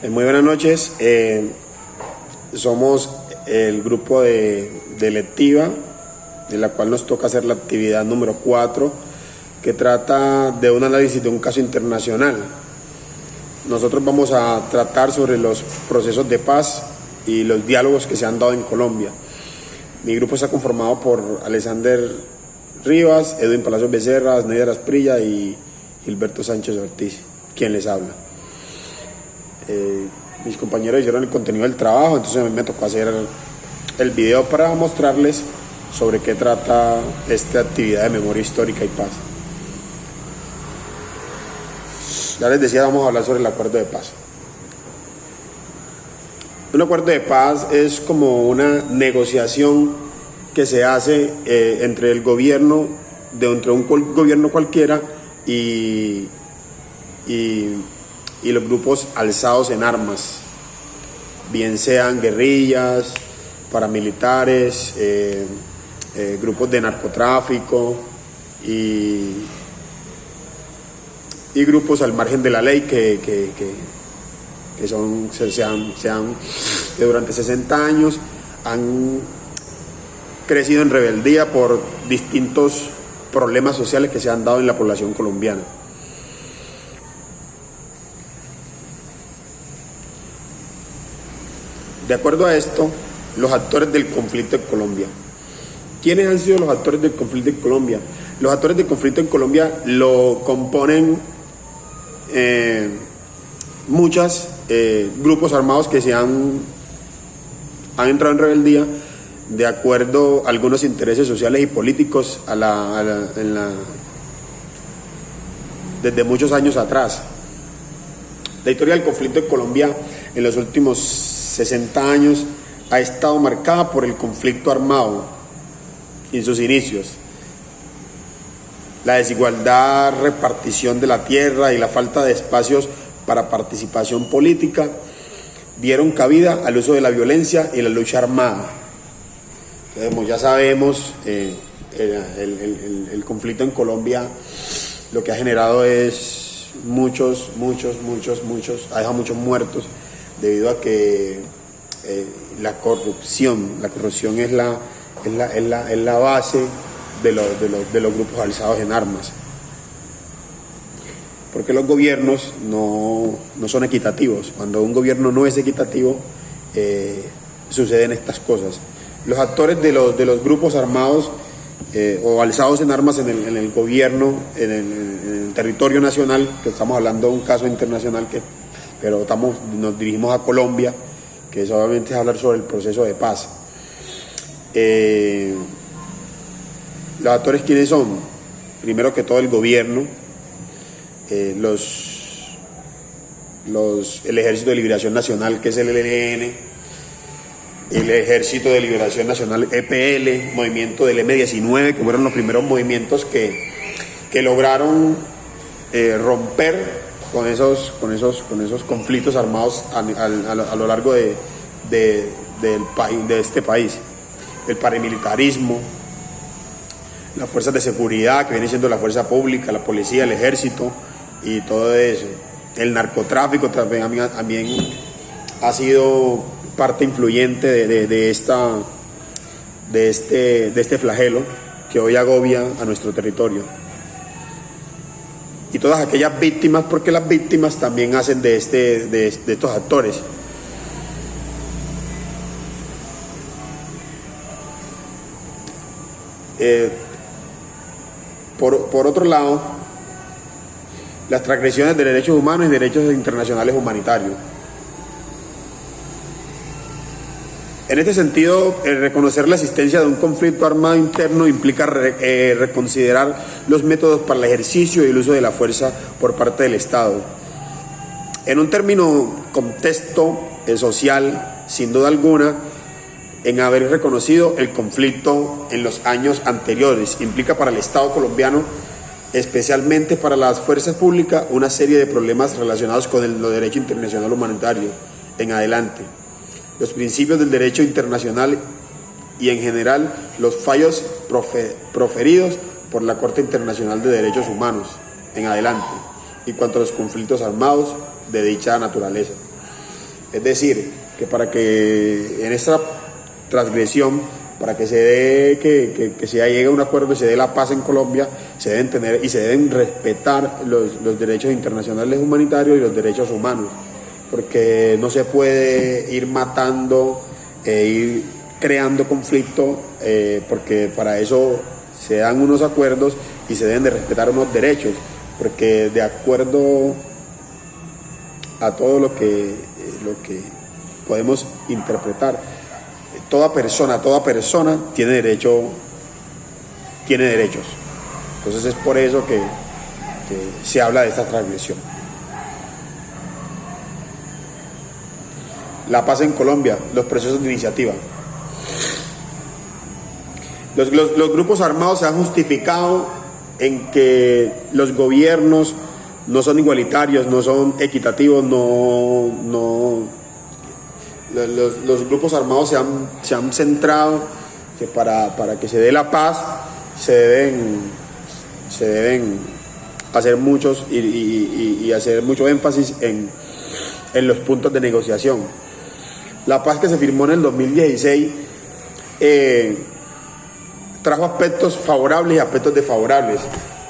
Muy buenas noches. Somos el grupo de electiva, de la cual nos toca hacer la actividad número 4, que trata de un análisis de un caso internacional. Nosotros vamos a tratar sobre los procesos de paz y los diálogos que se han dado en Colombia. Mi grupo está conformado por Alexander Rivas, Edwin Palacios Becerra, Neider Asprilla y Gilberto Sánchez Ortiz, quien les habla. Mis compañeros hicieron el contenido del trabajo, entonces a mí me tocó hacer el video para mostrarles sobre qué trata esta actividad de memoria histórica y paz. Ya les decía, vamos a hablar sobre el acuerdo de paz. Un acuerdo de paz es como una negociación que se hace entre el gobierno, entre un gobierno cualquiera y los grupos alzados en armas, bien sean guerrillas, paramilitares, grupos de narcotráfico y grupos al margen de la ley que durante 60 años han crecido en rebeldía por distintos problemas sociales que se han dado en la población colombiana. De acuerdo a esto, los actores del conflicto en Colombia. ¿Quiénes han sido los actores del conflicto en Colombia? Los actores del conflicto en Colombia lo componen muchos grupos armados que han entrado en rebeldía de acuerdo a algunos intereses sociales y políticos desde muchos años atrás. La historia del conflicto en Colombia en los últimos 60 años ha estado marcada por el conflicto armado en sus inicios. La desigualdad, repartición de la tierra y la falta de espacios para participación política dieron cabida al uso de la violencia y la lucha armada. Entonces, como ya sabemos, el conflicto en Colombia lo que ha generado es ha dejado muchos muertos debido a que la corrupción es la base de los grupos alzados en armas. Porque los gobiernos no son equitativos. Cuando un gobierno no es equitativo, suceden estas cosas. Los actores de los grupos armados o alzados en armas en el gobierno, en el territorio nacional, que estamos hablando de un caso internacional, pero nos dirigimos a Colombia, que solamente es hablar sobre el proceso de paz. Los actores, ¿quiénes son? Primero que todo, el gobierno, el Ejército de Liberación Nacional, que es el ELN, el Ejército de Liberación Nacional, EPL, movimiento del M-19, que fueron los primeros movimientos que lograron romper con esos conflictos armados a lo largo de este país. El paramilitarismo, las fuerzas de seguridad, que viene siendo la fuerza pública, la policía, el ejército y todo eso. El narcotráfico también ha sido parte influyente de este flagelo que hoy agobia a nuestro territorio. Y todas aquellas víctimas, porque las víctimas también hacen de estos actores. Por otro lado, las transgresiones de derechos humanos y derechos internacionales humanitarios. En este sentido, reconocer la existencia de un conflicto armado interno implica reconsiderar los métodos para el ejercicio y el uso de la fuerza por parte del Estado. En un contexto social, sin duda alguna, en haber reconocido el conflicto en los años anteriores, implica para el Estado colombiano, especialmente para las fuerzas públicas, una serie de problemas relacionados con el derecho internacional humanitario en adelante. Los principios del derecho internacional y en general los fallos proferidos por la Corte Internacional de Derechos Humanos en adelante y cuanto a los conflictos armados de dicha naturaleza. Es decir, que para que en esta transgresión, para que se dé, que se llegue a un acuerdo y se dé la paz en Colombia, se deben tener y se deben respetar los derechos internacionales humanitarios y los derechos humanos, porque no se puede ir matando e ir creando conflicto, porque para eso se dan unos acuerdos y se deben de respetar unos derechos, porque de acuerdo a todo lo que podemos interpretar, toda persona tiene derechos. Entonces es por eso que se habla de esta transgresión. La paz en Colombia, los procesos de iniciativa. Los grupos armados se han justificado en que los gobiernos no son igualitarios, no son equitativos, los grupos armados se han centrado que para que se dé la paz se deben hacer muchos y hacer mucho énfasis en los puntos de negociación. La paz que se firmó en el 2016 trajo aspectos favorables y aspectos desfavorables.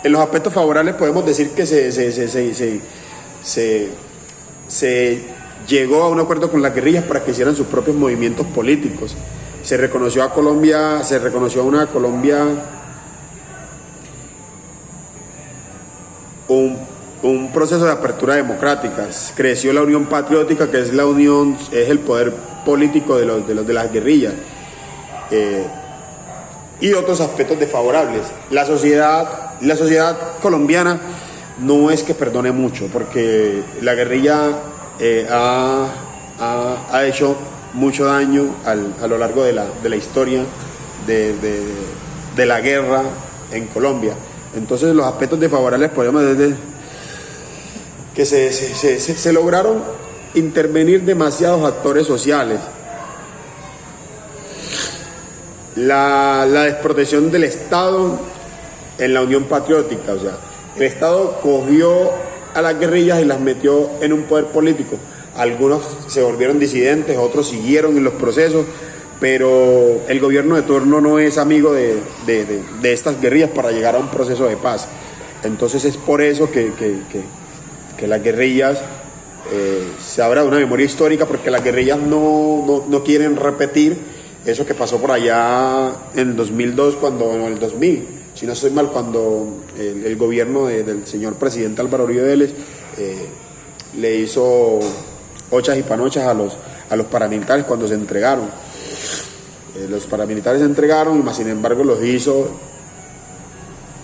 En los aspectos favorables podemos decir que se llegó a un acuerdo con las guerrillas para que hicieran sus propios movimientos políticos. Se reconoció a una Colombia un proceso de apertura democrática. Creció la Unión Patriótica, que es el poder político de las guerrillas. Y otros aspectos desfavorables. La sociedad colombiana no es que perdone mucho, porque la guerrilla ha hecho mucho daño a lo largo de la historia de la guerra en Colombia. Entonces los aspectos desfavorables podemos decir que se lograron intervenir demasiados actores sociales. La desprotección del Estado en la Unión Patriótica, o sea, el Estado cogió a las guerrillas y las metió en un poder político. Algunos se volvieron disidentes, otros siguieron en los procesos, pero el gobierno de turno no es amigo de estas guerrillas para llegar a un proceso de paz. Entonces es por eso que las guerrillas, se habla de una memoria histórica, porque las guerrillas no quieren repetir eso que pasó por allá en el 2002, en el 2000, si no estoy mal, cuando el gobierno del señor presidente Álvaro Uribe Vélez le hizo ochas y panochas a los paramilitares cuando se entregaron. Los paramilitares se entregaron, mas sin embargo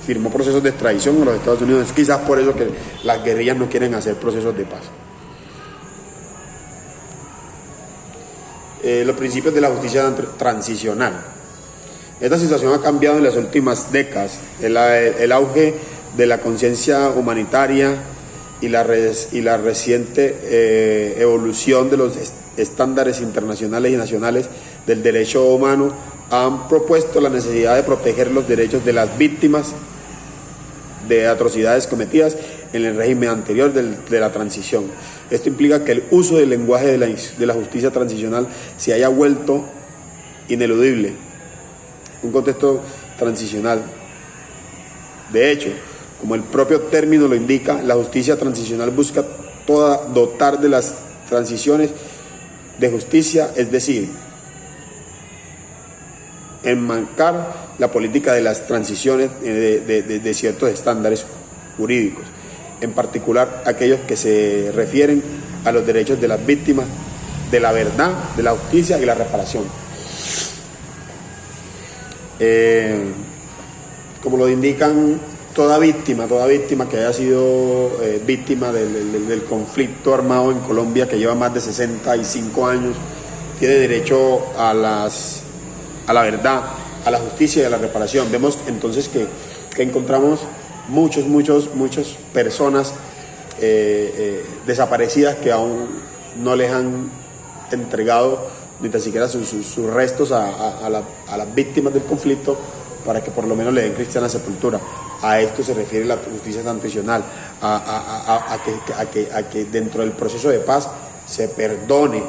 firmó procesos de extradición con los Estados Unidos. Es quizás por eso que las guerrillas no quieren hacer procesos de paz. Los principios de la justicia transicional. Esta situación ha cambiado en las últimas décadas. El auge de la conciencia humanitaria y la reciente evolución de los estándares internacionales y nacionales del derecho humano han propuesto la necesidad de proteger los derechos de las víctimas de atrocidades cometidas en el régimen anterior de la transición. Esto implica que el uso del lenguaje de la justicia transicional se haya vuelto ineludible. Un contexto transicional. De hecho, como el propio término lo indica, la justicia transicional busca dotar de las transiciones de justicia, es decir, enmarcar la política de las transiciones de ciertos estándares jurídicos, en particular aquellos que se refieren a los derechos de las víctimas, de la verdad, de la justicia y la reparación. Como lo indican, toda víctima que haya sido víctima del conflicto armado en Colombia, que lleva más de 65 años, tiene derecho a la verdad, a la justicia y a la reparación. Vemos entonces que encontramos muchas personas desaparecidas que aún no les han entregado ni tan siquiera sus restos a las víctimas del conflicto, para que por lo menos le den cristiana sepultura. A esto se refiere la justicia transicional, a que dentro del proceso de paz se perdone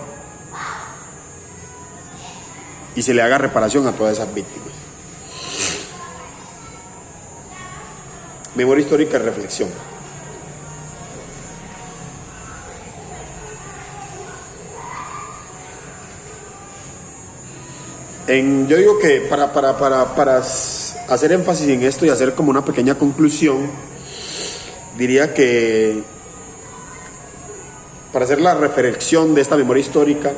y se le haga reparación a todas esas víctimas. Memoria histórica y reflexión. Yo digo que para hacer énfasis en esto y hacer como una pequeña conclusión, diría que para hacer la reflexión de esta memoria histórica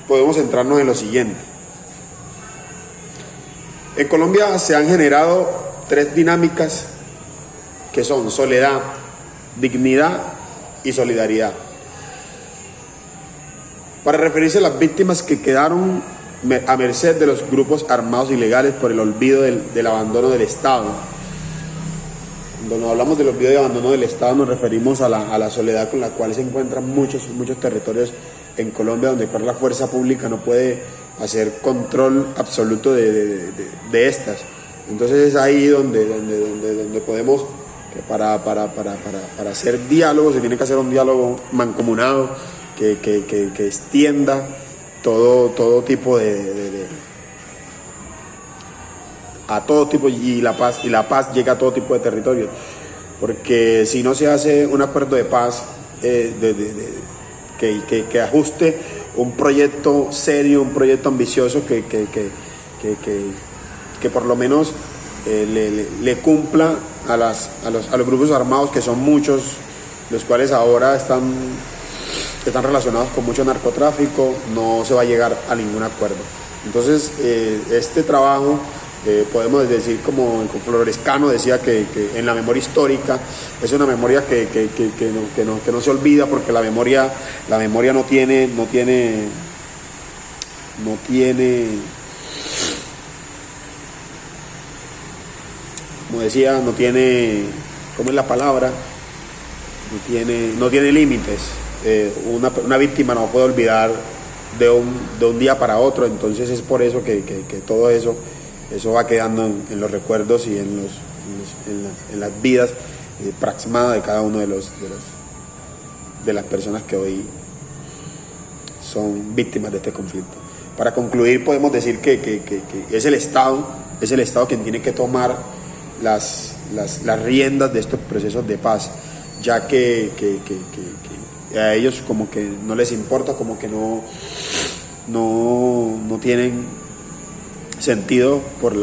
podemos centrarnos en lo siguiente. En Colombia se han generado 3 dinámicas que son soledad, dignidad y solidaridad. Para referirse a las víctimas que quedaron a merced de los grupos armados ilegales por el olvido del abandono del Estado. Cuando hablamos del olvido y abandono del Estado nos referimos a la soledad con la cual se encuentran muchos territorios en Colombia, donde la fuerza pública no puede hacer control absoluto de estas. Entonces es ahí donde podemos, que para hacer diálogo se tiene que hacer un diálogo mancomunado que extienda todo tipo a todo tipo, y la paz llega a todo tipo de territorios, porque si no se hace un acuerdo de paz que ajuste un proyecto serio, un proyecto ambicioso que por lo menos le cumpla a los grupos armados, que son muchos, los cuales ahora están relacionados con mucho narcotráfico, no se va a llegar a ningún acuerdo. Entonces este trabajo, podemos decir, como Flores Cano decía, que en la memoria histórica es una memoria que no se olvida, porque la memoria no tiene como decía, ¿cómo es la palabra? No tiene límites. Una víctima no puede olvidar de un día para otro. Entonces es por eso que todo eso va quedando en los recuerdos y en las vidas plasmadas de cada uno de las personas que hoy son víctimas de este conflicto. Para concluir, podemos decir que es el Estado quien tiene que tomar las riendas de estos procesos de paz, ya que a ellos como que no les importa, como que no tienen sentido por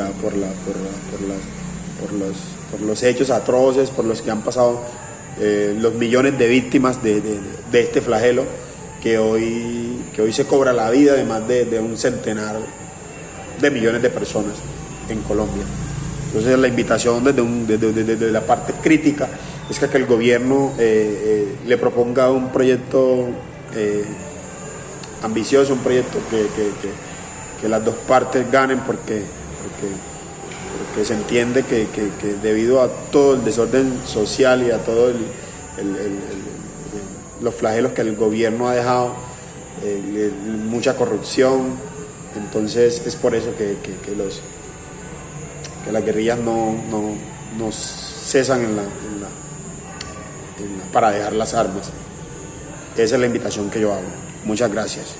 los hechos atroces por los que han pasado los millones de víctimas de este flagelo, que hoy se cobra la vida de más de un centenar de millones de personas en Colombia. Entonces la invitación desde la parte crítica es que el gobierno le proponga un proyecto ambicioso, un proyecto que las dos partes ganen, porque se entiende que debido a todo el desorden social y a todos los flagelos que el gobierno ha dejado, mucha corrupción, entonces es por eso que las guerrillas no cesan para dejar las armas. Esa es la invitación que yo hago. Muchas gracias.